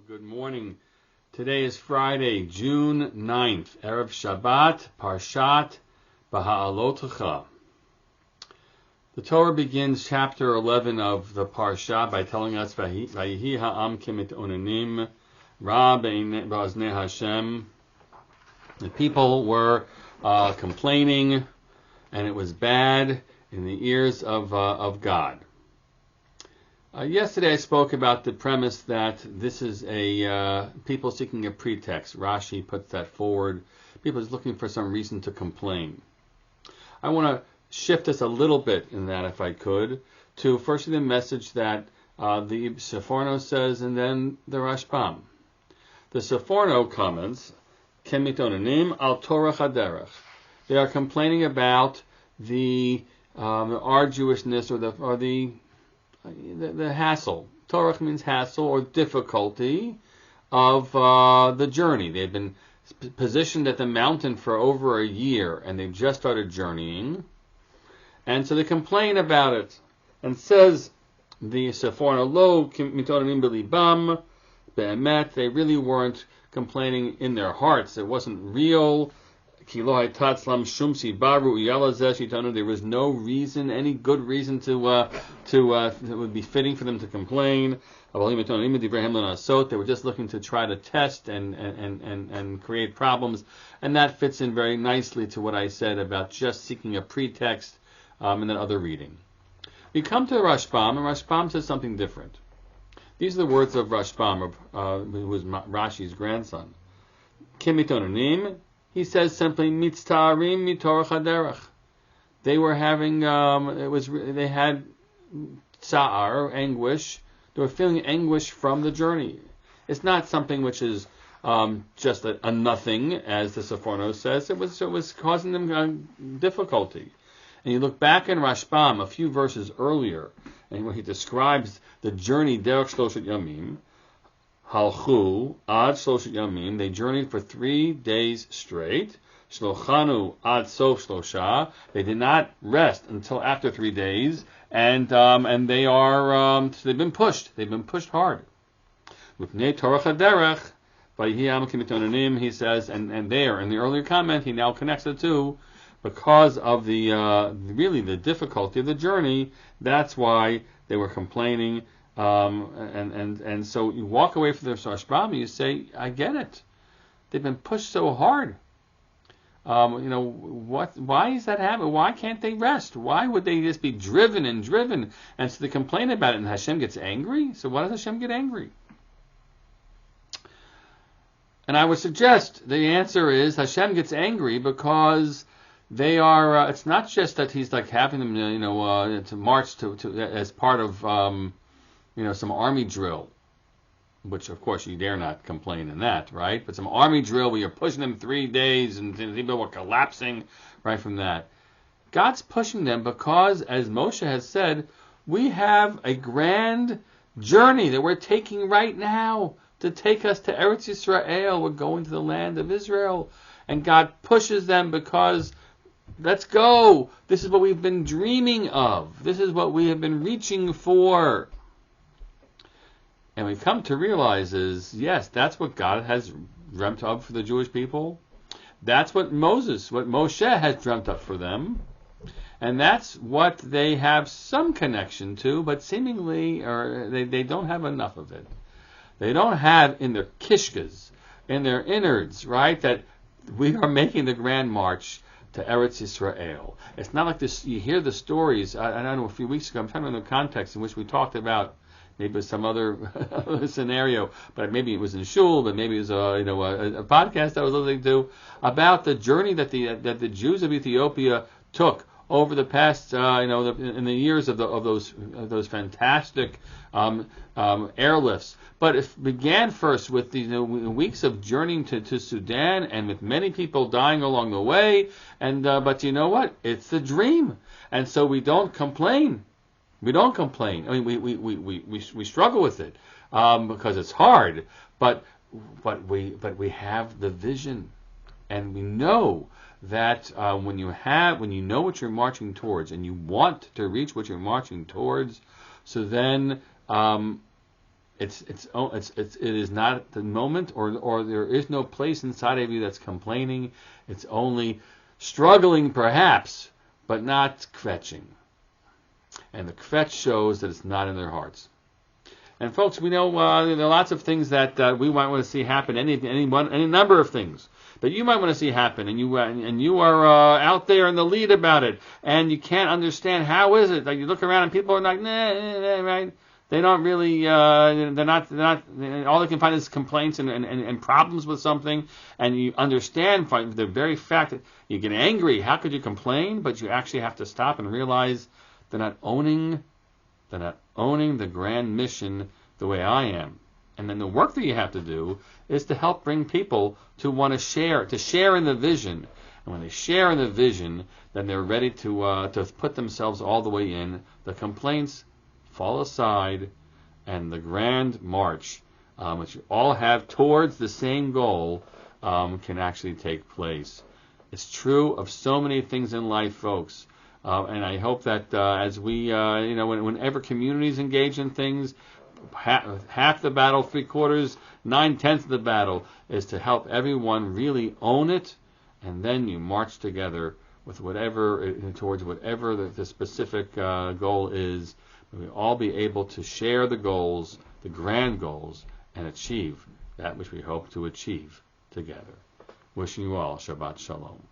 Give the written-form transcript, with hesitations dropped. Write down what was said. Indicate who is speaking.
Speaker 1: Good morning. Today is Friday, June 9th, Erev Shabbat, Parshat Behaalotcha. The Torah begins chapter 11 of the Parsha by telling us, Vayihi ha'am kimit onanim, ra ba'aznei Hashem. The people were complaining, and it was bad in the ears of God. Yesterday I spoke about the premise that this is people seeking a pretext. Rashi puts that forward. People is looking for some reason to complain. I want to shift us a little bit in that, if I could, to first the message that the Seforno says, and then the Rashbam. The Seforno comments, Kemitonanim al Torah Haderech. They are complaining about the arduousness or the hassle. Torah means hassle or difficulty of the journey. They've been positioned at the mountain for over a year, and they've just started journeying. And so they complain about it. And says the Seforno Lo mitonanim belibam be'emet. They really weren't complaining in their hearts. It wasn't real. There was no reason, any good reason that would be fitting for them to complain. They were just looking to try to test and create problems, and that fits in very nicely to what I said about just seeking a pretext in that other reading. We come to Rashbam, and Rashbam says something different. These are the words of Rashbam, who was Rashi's grandson. He says simply, "Mitztarim mitorach haderech." They were having, they had tsa'ar, anguish. They were feeling anguish from the journey. It's not something which is just a nothing, as the Seforno says. It was causing them difficulty. And you look back in Rashbam a few verses earlier, and where he describes the journey derech shloshet yamim. Halchu ad shloshet yamim. They journeyed for 3 days straight. Shlochanu ad sof shlosha. They did not rest until after 3 days, and they are they've been pushed. They've been pushed hard. Mipnei Torah haderech vayihi am kimitonanim. He says, and there in the earlier comment he now connects the two, because of the really the difficulty of the journey. That's why they were complaining. And so you walk away from the Rashbam and you say, I get it. They've been pushed so hard. Why is that happening? Why can't they rest? Why would they just be driven? And so they complain about it, and Hashem gets angry? So why does Hashem get angry? And I would suggest the answer is Hashem gets angry because they are, it's not just that he's like having them, to march to as part of, some army drill, which of course you dare not complain in that, right? But some army drill where you're pushing them 3 days and people were collapsing right from that. God's pushing them because, as Moshe has said, we have a grand journey that we're taking right now to take us to Eretz Yisrael. We're going to the land of Israel. And God pushes them because, let's go. This is what we've been dreaming of. This is what we have been reaching for. And we come to realize is, yes, that's what God has dreamt of for the Jewish people. That's what Moshe has dreamt up for them. And that's what they have some connection to, but seemingly, or they don't have enough of it. They don't have in their kishkas, in their innards, right, that we are making the grand march to Eretz Yisrael. It's not like this. You hear the stories. I don't know, a few weeks ago, I'm trying to remember the context in which we talked about maybe it was some other scenario, but maybe it was in shul, but maybe it was a podcast I was listening to about the journey that the Jews of Ethiopia took over the past in the years of those fantastic airlifts. But it began first with the weeks of journeying to Sudan, and with many people dying along the way. And but you know what? It's the dream, and so we don't complain. We don't complain. I mean, we struggle with it because it's hard. But we have the vision, and we know that when you know what you're marching towards, and you want to reach what you're marching towards, so then it is not the moment, or there is no place inside of you that's complaining. It's only struggling, perhaps, but not kvetching. And the kvetch shows that it's not in their hearts. And folks, we know there are lots of things that we might want to see happen. Any number of things that you might want to see happen, and you are out there in the lead about it, and you can't understand how is it. Like you look around and people are like, nah, right? They don't really. They're not. All they can find is complaints and problems with something, and you understand from the very fact that you get angry. How could you complain? But you actually have to stop and realize they're not owning the grand mission the way I am. And then the work that you have to do is to help bring people to want to share in the vision. And when they share in the vision, then they're ready to put themselves all the way in. The complaints fall aside, and the grand march, which you all have towards the same goal, can actually take place. It's true of so many things in life, folks. And I hope that as we, whenever communities engage in things, half the battle, 3/4, 9/10 of the battle is to help everyone really own it, and then you march together with towards whatever the specific goal is. We all be able to share the goals, the grand goals, and achieve that which we hope to achieve together. Wishing you all Shabbat Shalom.